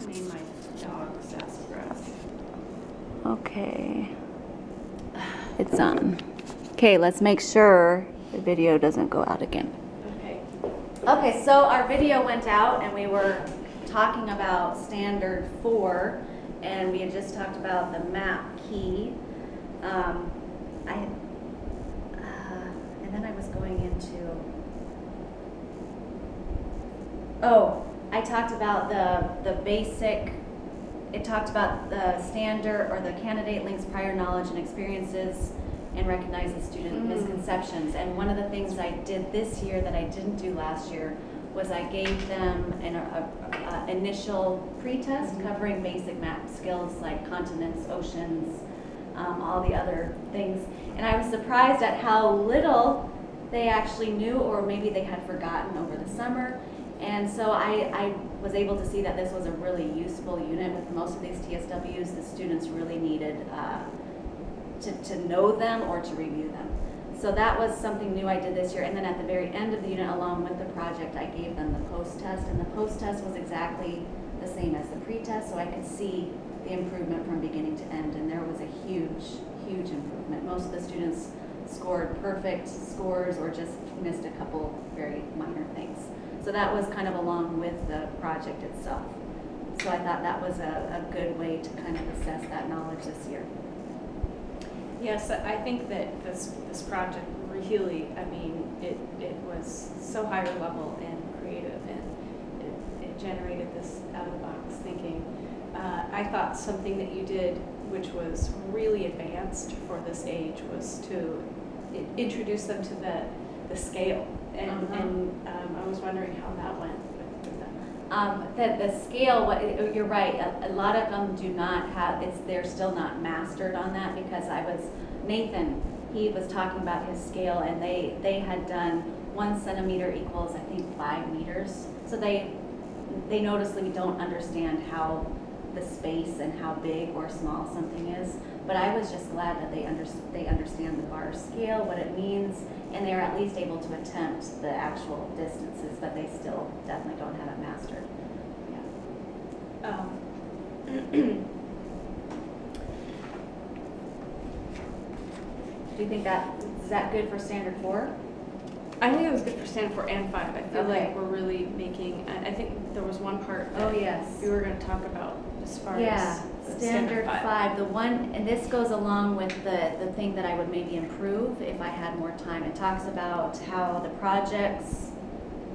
name my dog Sassafras. Okay. It's on. Okay, let's make sure the video doesn't go out again. Okay. Okay, so our video went out and we were talking about standard 4 and we had just talked about the map key. And then I was going into, I talked about the basic, it talked about the standard or the candidate links prior knowledge and experiences and recognizes student misconceptions. And one of the things I did this year that I didn't do last year was I gave them an initial pre-test covering basic map skills like continents, oceans, all the other things. And I was surprised at how little they actually knew, or maybe they had forgotten over the summer. And so I was able to see that this was a really useful unit. With most of these TSWs, the students really needed to know them or to review them. So that was something new I did this year. And then at the very end of the unit, along with the project, I gave them the post-test. And the post-test was exactly the same as the pre-test, so I could see the improvement from beginning to end. And there was a huge, huge improvement. Most of the students scored perfect scores or just missed a couple very minor things. So that was kind of along with the project itself. So I thought that was a good way to kind of assess that knowledge this year. Yes, I think that this project really, I mean, it was so higher level and creative, and it generated this out-of-the-box thinking. I thought something that you did, which was really advanced for this age, was to introduce them to the scale. And I was wondering how that went with that. The scale, you're right, a lot of them do not have, they're still not mastered on that, because Nathan, he was talking about his scale, and they had done 1 centimeter equals, I think, 5 meters. So they noticeably don't understand how the space and how big or small something is. But I was just glad that they understand the bar scale, what it means, and they're at least able to attempt the actual distances, but they still definitely don't have it mastered. Yeah. Do you think is that good for standard 4? I think it was good for standard 4 and 5. I feel Okay. like we're really making, I think there was one part that yes. you were going to talk about as far Yeah, as standard 5. The one, and this goes along with the thing that I would maybe improve if I had more time. It talks about how the projects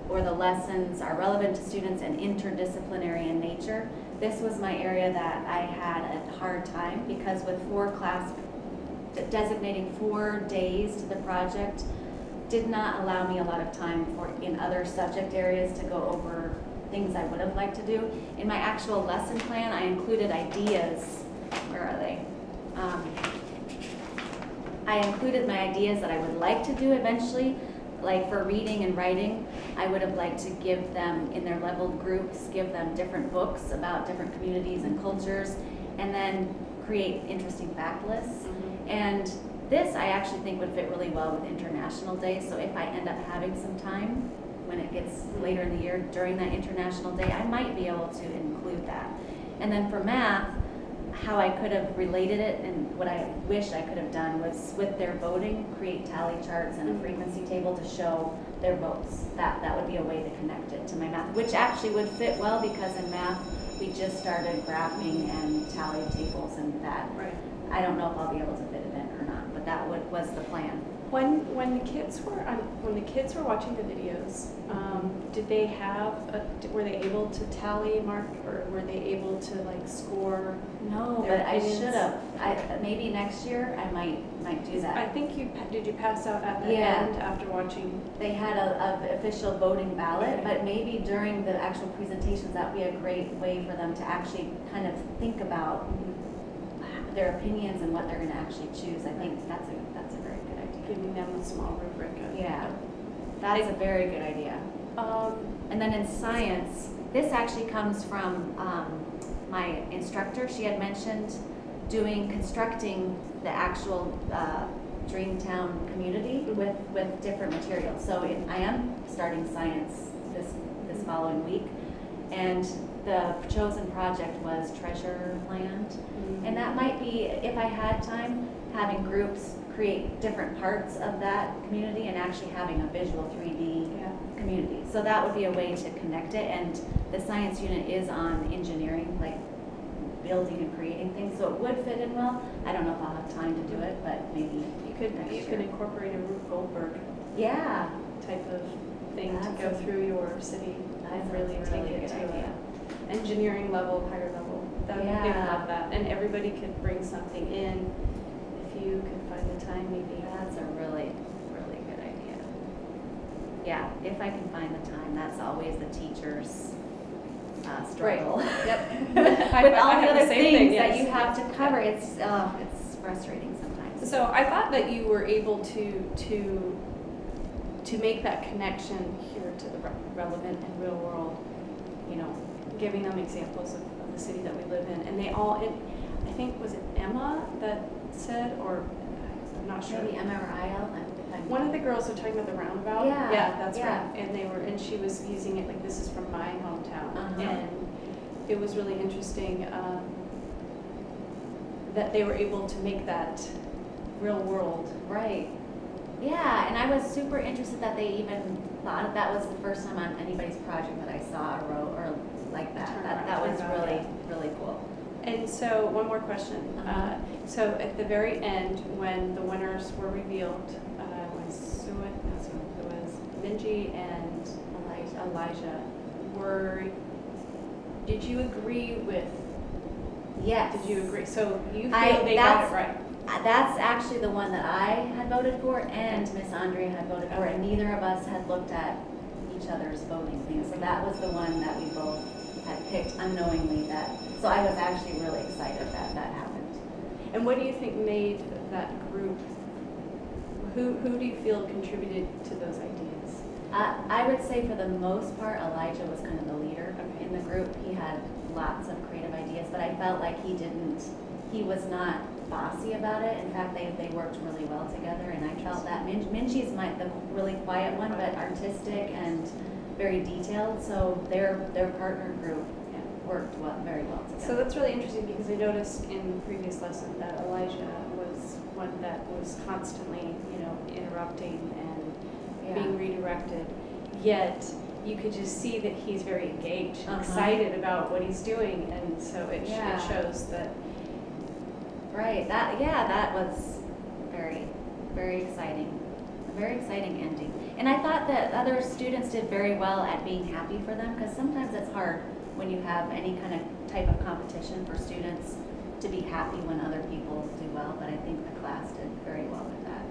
or the lessons are relevant to students and interdisciplinary in nature. This was my area that I had a hard time, because with designating 4 days to the project did not allow me a lot of time in other subject areas to go over things I would have liked to do. In my actual lesson plan, I included ideas. Where are they? I included my ideas that I would like to do eventually, like for reading and writing. I would have liked to give them, in their leveled groups, give them different books about different communities and cultures, and then create interesting fact lists. And this I actually think would fit really well with International Day. So if I end up having some time when it gets later in the year during that International Day, I might be able to include that. And then for math, how I could have related it, and what I wish I could have done was with their voting, create tally charts and a frequency table to show their votes. That would be a way to connect it to my math, which actually would fit well, because in math we just started graphing and tally tables, and that. Right. I don't know if I'll be able to fit it in or not, but that was the plan. When the kids were watching the videos, were they able to tally mark, or were they able to score? No, their but opinions? I should have. Maybe next year I might do that. I think did you pass out at the end after watching? They had a official voting ballot, Okay. but maybe during the actual presentations that would be a great way for them to actually kind of think about their opinions and what they're going to actually choose. I think that's a very good idea. Giving them a small rubric. That's a very good idea. And then in science, this actually comes from my instructor. She had mentioned constructing the actual Dreamtown community with different materials. So I am starting science this following week, and the chosen project was treasure land. And that might be, if I had time, having groups create different parts of that community and actually having a visual 3D Yeah. community. So that would be a way to connect it, and the science unit is on engineering, like building and creating things, so it would fit in well. I don't know if I'll have time to do it, but maybe You could next year. incorporate a Rube Goldberg Yeah, type of thing to That's go a- throw your city and that's really a take really it good to idea. a engineering level, higher level. That would be, they would Yeah. love that, and everybody could bring something in if you could find the time, maybe. That's a really, really good idea. Yeah, if I can find the time, that's always the teacher's struggle. Yep. With I all have the the other same things thing, that yes. you have to cover, it's frustrating sometimes. So I thought that you were able to make that connection here to the relevant and real world, giving them examples of the city that we live in. And they all, I think, was it Emma that said, or I'm not sure. Maybe MRIL. One of the girls were talking about the roundabout. Yeah, Yeah, that's yeah. right. And she was using it like, this is from my hometown. Uh-huh. And it was really interesting that they were able to make that real world. Right. Yeah, and I was super interested that they even thought that was the first time on anybody's project that I saw a row or like that. That was Turnaround, really, yeah. really cool. And so, one more question. Uh-huh. So at the very end, when the winners were revealed, it was Minji and Elijah. Did you agree with? Yes. Did you agree? So you feel I- they got it right? That's actually the one that I had voted for, and Miss Andrea had voted for, and neither of us had looked at each other's voting things. So that was the one that we both had picked unknowingly. So I was actually really excited that that happened. And what do you think made that group? Who do you feel contributed to those ideas? I would say for the most part, Elijah was kind of the leader Okay. in the group. He had lots of creative ideas, but I felt like he was not bossy about it. In fact, they worked really well together, and I felt that Minji's the really quiet one, but artistic and very detailed. So their partner group worked very well together. So that's really interesting because I noticed in the previous lesson that Elijah was one that was constantly, interrupting and being redirected. Yet you could just see that he's very engaged, and excited about what he's doing, and so it shows that. Right. That was very, very exciting. A very exciting ending. And I thought that other students did very well at being happy for them, because sometimes it's hard when you have any kind of type of competition for students to be happy when other people do well. But I think the class did very well with that.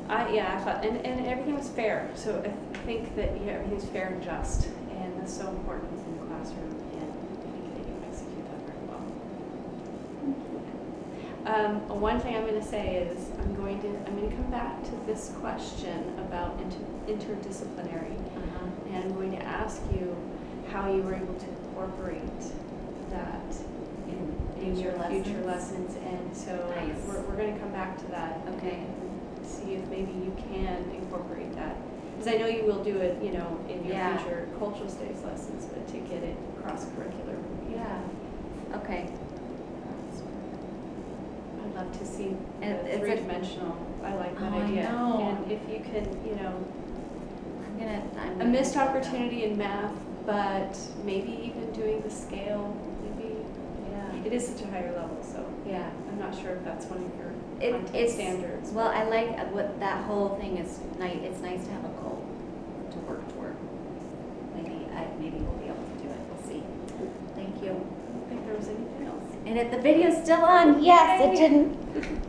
I thought, and everything was fair. So I think that everything's fair and just, and that's so important in the classroom. And I think that you execute that very well. One thing I'm going to say is I'm going to come back to this question about interdisciplinary, and I'm going to ask you how you were able to incorporate that in your future lessons. And so Nice. we're going to come back to that. Okay. And see if maybe you can incorporate that. Because I know you will do it, in your future cultural studies lessons, but to get it cross-curricular. Yeah. Okay. I'd love to see And the it's a- three-dimensional. I like that Oh, I idea. know. And if you could, I'm a missed opportunity in math, but maybe even doing the scale, maybe. Yeah. It is such a higher level, so Yeah. I'm not sure if that's one of your content It's standards. Well, I like what that whole thing is. It's nice to have a goal to work toward. Maybe we'll be able to do it. We'll see. Thank you. I don't think there was anything else. And if the video's still on, yes, it Yay. didn't.